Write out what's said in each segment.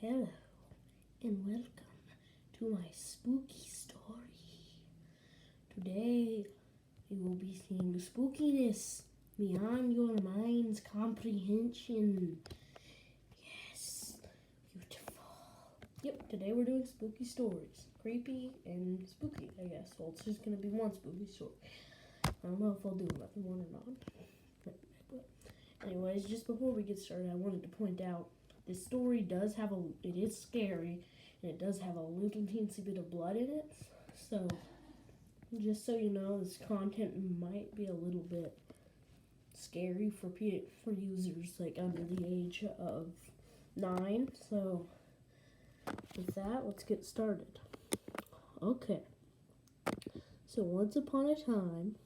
Hello and welcome to my spooky story. Today we will be seeing spookiness beyond your mind's comprehension. Yes, beautiful. Yep, today we're doing spooky stories. Creepy and spooky, I guess. Well, it's just going to be one spooky story. I don't know if I'll do another one or not. But anyways, just before we get started, I wanted to point out this story does have it is scary, and it does have a little teensy bit of blood in it. So, just so you know, this content might be a little bit scary for users like under the age of 9. So, with that, let's get started. Okay. So, once upon a time,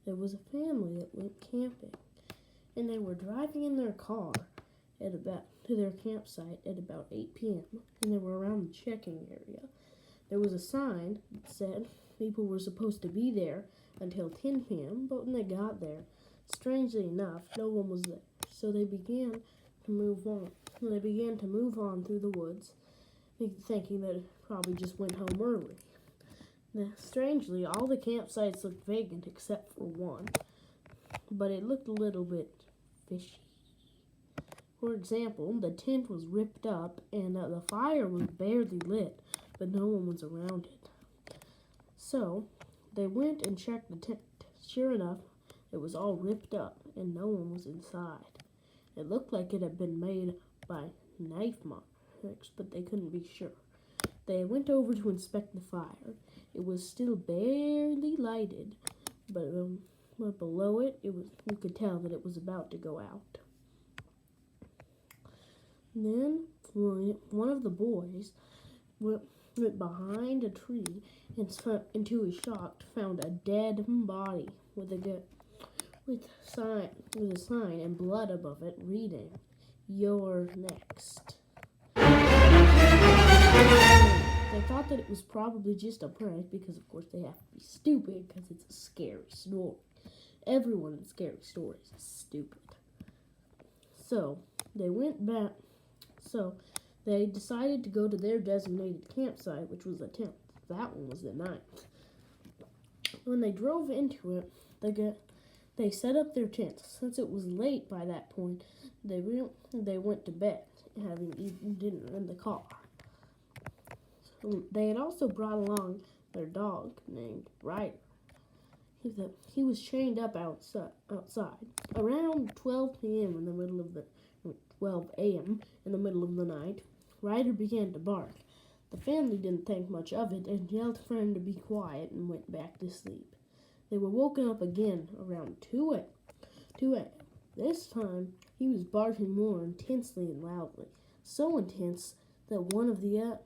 there was a family that went camping, and they were driving in their car to their campsite at about 8 p.m. and they were around the checking area. There was a sign that said people were supposed to be there until 10 p.m., but when they got there, strangely enough, no one was there. So they began to move on. They began to move on through the woods, thinking that it probably just went home early. Now, strangely, all the campsites looked vacant except for one, but it looked a little bit fishy. For example, the tent was ripped up and the fire was barely lit, but no one was around it. So, they went and checked the tent. Sure enough, it was all ripped up and no one was inside. It looked like it had been made by knife marks, but they couldn't be sure. They went over to inspect the fire. It was still barely lighted, but below it, you could tell that it was about to go out. Then one of the boys went behind a tree and, to his shock, found a dead body with a sign and blood above it reading, "You're next." They thought that it was probably just a prank because, of course, they have to be stupid because it's a scary story. Everyone in scary stories is stupid. So they went back. So they decided to go to their designated campsite, which was the 10th. That one was the 9th. When they drove into it, they set up their tents. Since it was late by that point, they went to bed, having eaten dinner in the car. They had also brought along their dog named Ryder. He was chained up outside. Around 12 p.m. in the middle of 12 a.m. in the middle of the night, Ryder began to bark. The family didn't think much of it and yelled for him to be quiet and went back to sleep. They were woken up again around 2 a.m. This time, he was barking more intensely and loudly, so intense that one of the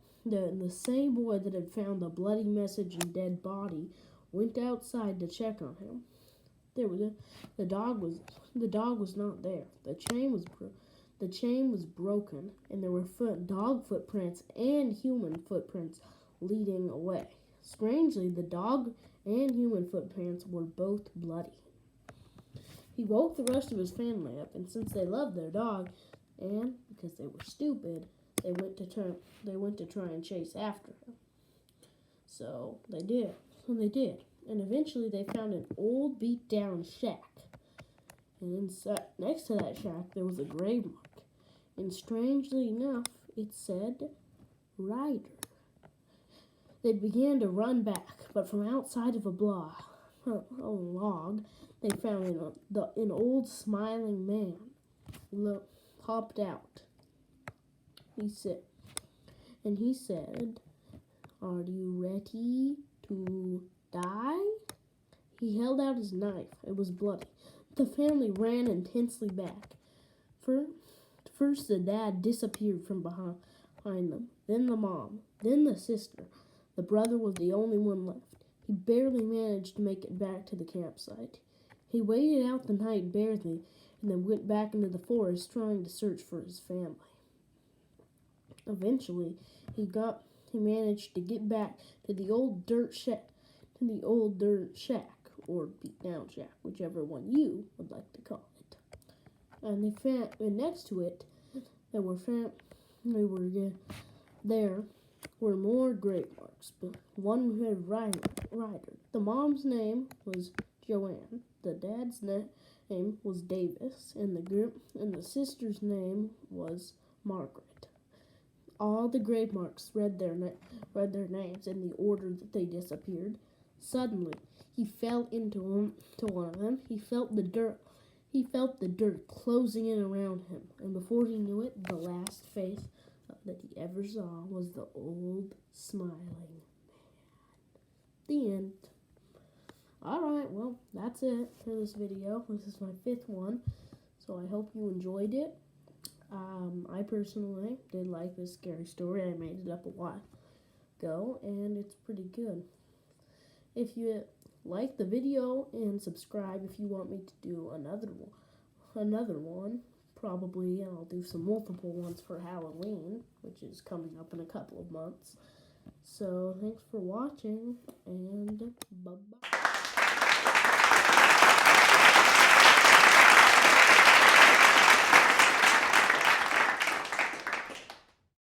same boy that had found the bloody message and dead body went outside to check on him. The dog was not there. The chain was broken, and there were dog footprints and human footprints leading away. Strangely, the dog and human footprints were both bloody. He woke the rest of his family up, and since they loved their dog, and because they were stupid, they went to try and chase after him. So they did, and eventually they found an old, beat-down shack. And next to that shack, there was a grave mark. And strangely enough, it said, "Ryder." They began to run back, but from outside of a log, they found an old smiling man popped out. He said, "Are you ready to die?" He held out his knife. It was bloody. The family ran intensely back. First, the dad disappeared from behind them, then the mom, then the sister. The brother was the only one left. He barely managed to make it back to the campsite. He waited out the night barely and then went back into the forest trying to search for his family. Eventually, he managed to get back to the old dirt shack, or beat-down shack, whichever one you would like to call it. And next to it, there were there were more grape marks, but one had rider. The mom's name was Joanne. The dad's name was Davis, and the sister's name was Margaret. All the grape marks read their names in the order that they disappeared. Suddenly, he fell into one of them. He felt the dirt closing in around him, and before he knew it, the last face that he ever saw was the old smiling man. The end. Alright, well, that's it for this video. This is my 5th one, so I hope you enjoyed it. I personally did like this scary story. I made it up a while ago, and it's pretty good. If you like the video, and subscribe if you want me to do another one. Probably I'll do some multiple ones for Halloween, which is coming up in a couple of months. So thanks for watching, and bye-bye.